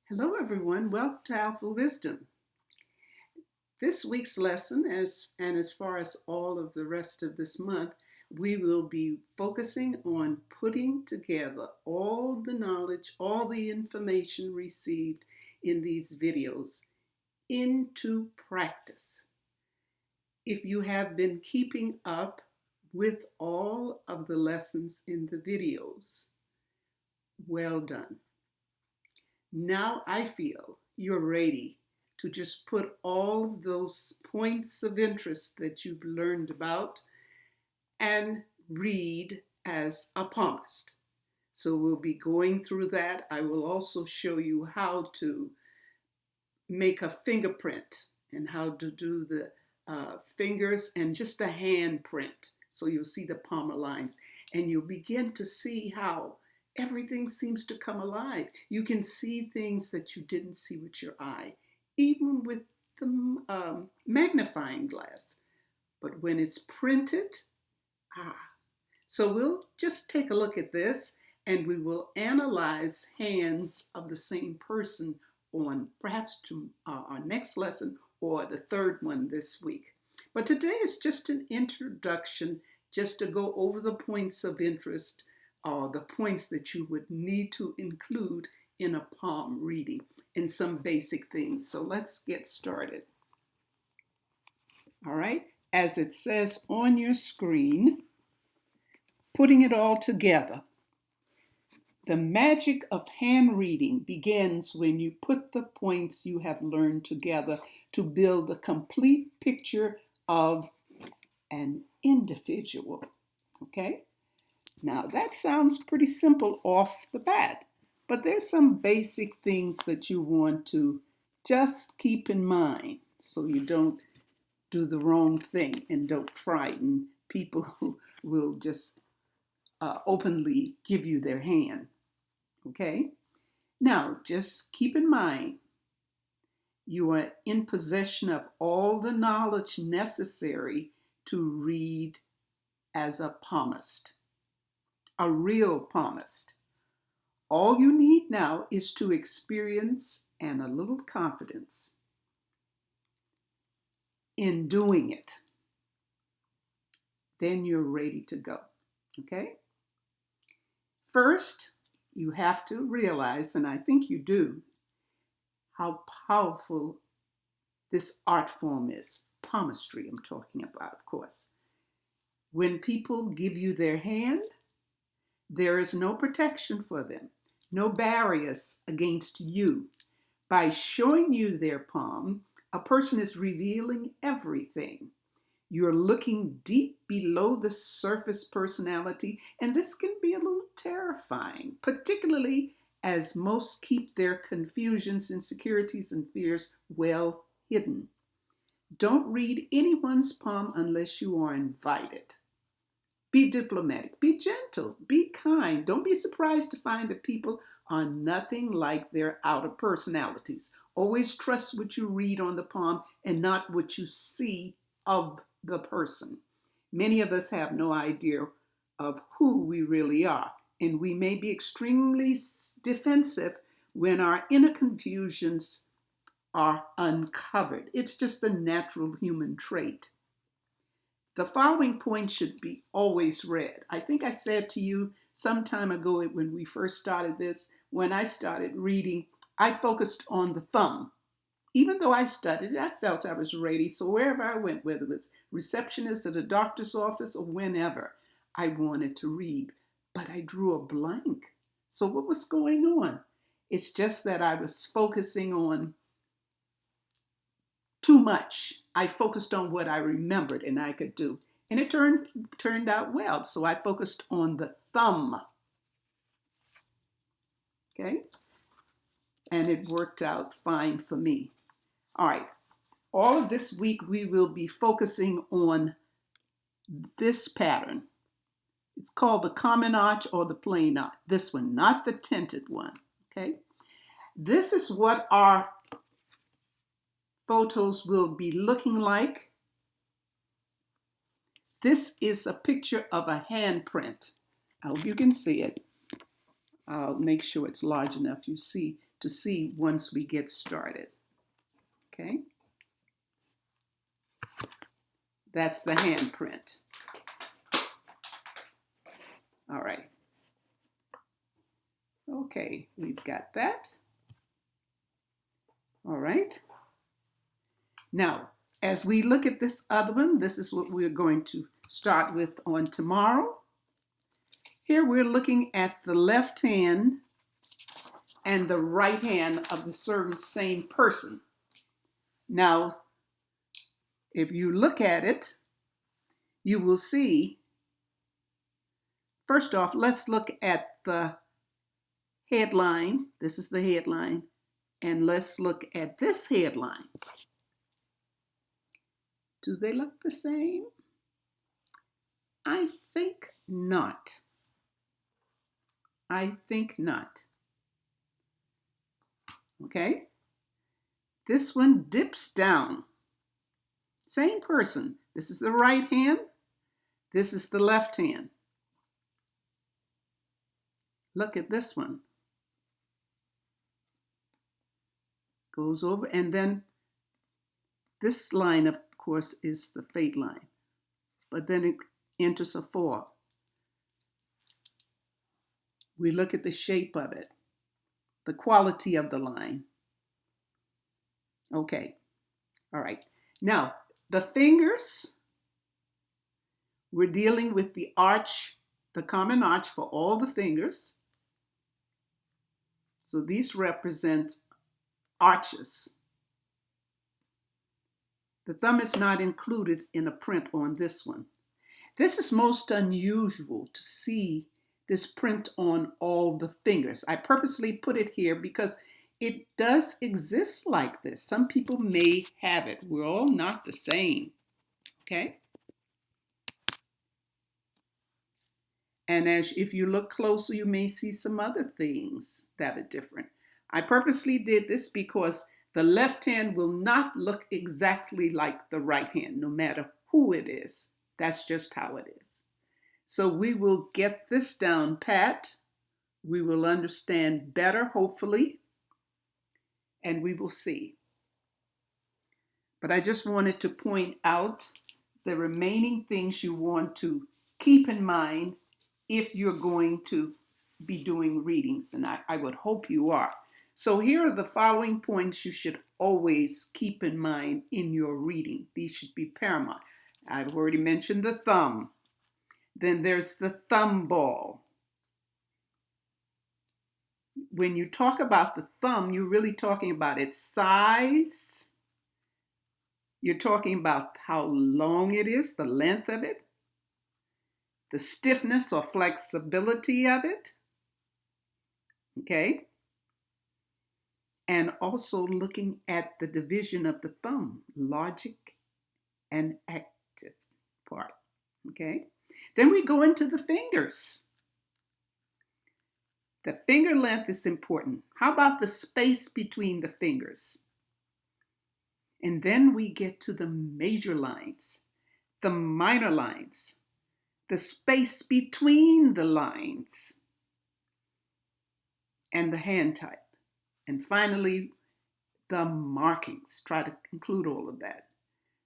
Hello, everyone. Welcome to Alphawisdom. This week's lesson, as far as all of the rest of this month, we will be focusing on putting together all the knowledge, all the information received in these videos into practice. If you have been keeping up with all of the lessons in the videos, well done. Now I feel you're ready to just put all of those points of interest that you've learned about and read as a palmist. So we'll be going through that. I will also show you how to make a fingerprint and how to do the fingers and just a hand print. So you'll see the palmar lines and you'll begin to see how everything seems to come alive. You can see things that you didn't see with your eye, even with the magnifying glass. But when it's printed, So we'll just take a look at this and we will analyze hands of the same person on perhaps to our next lesson or the third one this week. But today is just an introduction, just to go over the points of interest, the points that you would need to include in a palm reading and some basic things. So let's get started. All right, as it says on your screen, putting it all together. The magic of hand reading begins when you put the points you have learned together to build a complete picture of an individual. Okay? Now that sounds pretty simple off the bat, but there's some basic things that you want to just keep in mind so you don't do the wrong thing and don't frighten people who will just openly give you their hand. Okay? Now, just keep in mind, you are in possession of all the knowledge necessary to read as a palmist, a real palmist. All you need now is to experience and a little confidence in doing it. Then you're ready to go. Okay? First, you have to realize, and I think you do, how powerful this art form is. Palmistry, I'm talking about, of course. When people give you their hand, there is no protection for them, no barriers against you. By showing you their palm, a person is revealing everything. You're looking deep below the surface personality, and this can be a little terrifying, particularly as most keep their confusions, insecurities, and fears well hidden. Don't read anyone's palm unless you are invited. Be diplomatic, be gentle, be kind. Don't be surprised to find that people are nothing like their outer personalities. Always trust what you read on the palm and not what you see of the person. Many of us have no idea of who we really are, and we may be extremely defensive when our inner confusions are uncovered. It's just a natural human trait. The following point should be always read. I think I said to you some time ago when we first started this, when I started reading, I focused on the thumb. Even though I studied, I felt I was ready. So wherever I went, whether it was receptionist at a doctor's office or whenever, I wanted to read. But I drew a blank. So what was going on? It's just that I was focusing on too much. I focused on what I remembered and I could do. And it turned out well. So I focused on the thumb. Okay? And it worked out fine for me. All right, all of this week we will be focusing on this pattern. It's called the common arch or the plain arch. This one, not the tinted one, okay? This is what our photos will be looking like. This is a picture of a handprint. I hope you can see it. I'll make sure it's large enough to see once we get started. Okay? That's the handprint. All right. Okay, we've got that. All right. Now, as we look at this other one, this is what we're going to start with on tomorrow. Here we're looking at the left hand and the right hand of the same person. Now, if you look at it, you will see, first off, let's look at the headline. This is the headline. And let's look at this headline. Do they look the same? I think not. I think not. Okay? This one dips down. Same person. This is the right hand. This is the left hand. Look at this one. Goes over, and then this line, of course, is the fate line. But then it enters a 4. We look at the shape of it, the quality of the line. Okay. All right. Now, the fingers, we're dealing with the arch, the common arch for all the fingers. So these represent arches. The thumb is not included in a print on this one. This is most unusual to see this print on all the fingers. I purposely put it here because it does exist like this. Some people may have it. We're all not the same, okay? And if you look closer, you may see some other things that are different. I purposely did this because the left hand will not look exactly like the right hand, no matter who it is. That's just how it is. So we will get this down pat. We will understand better, hopefully, and we will see. But I just wanted to point out the remaining things you want to keep in mind if you're going to be doing readings, and I would hope you are. So here are the following points you should always keep in mind in your reading. These should be paramount. I've already mentioned the thumb. Then there's the thumb ball. When you talk about the thumb, you're really talking about its size. You're talking about how long it is, the length of it, the stiffness or flexibility of it. Okay? And also looking at the division of the thumb, logic and active part. Okay? Then we go into the fingers. The finger length is important. How about the space between the fingers? And then we get to the major lines, the minor lines, the space between the lines, and the hand type. And finally, the markings. Try to include all of that.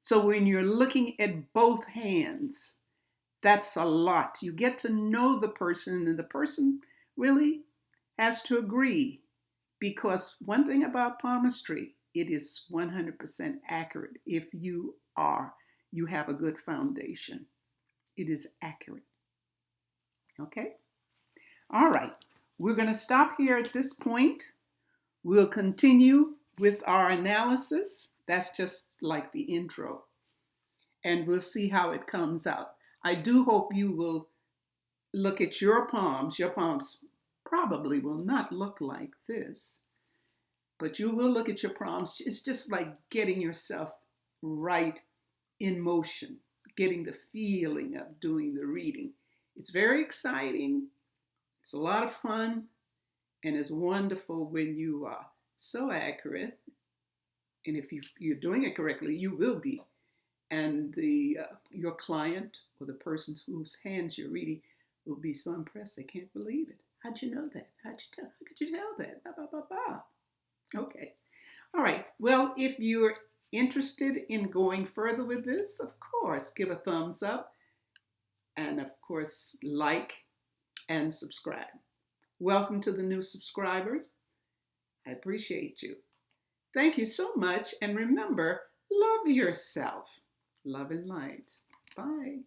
So when you're looking at both hands, that's a lot. You get to know the person, and the person really has to agree. Because one thing about palmistry, it is 100% accurate. If you have a good foundation. It is accurate. Okay? All right. We're going to stop here at this point. We'll continue with our analysis. That's just like the intro. And we'll see how it comes out. I do hope you will look at your palms. Your palms probably will not look like this, but you will look at your palms. It's just like getting yourself right in motion, getting the feeling of doing the reading. It's very exciting. It's a lot of fun, and it's wonderful when you are so accurate. And if you're doing it correctly, you will be. And your client or the person whose hands you're reading will be so impressed they can't believe it. How'd you know that? How could you tell that? Bah, bah, bah, bah. Okay. All right. Well, if you're interested in going further with this, of course, give a thumbs up and, of course, like and subscribe. Welcome to the new subscribers. I appreciate you. Thank you so much. And remember, love yourself. Love and light. Bye.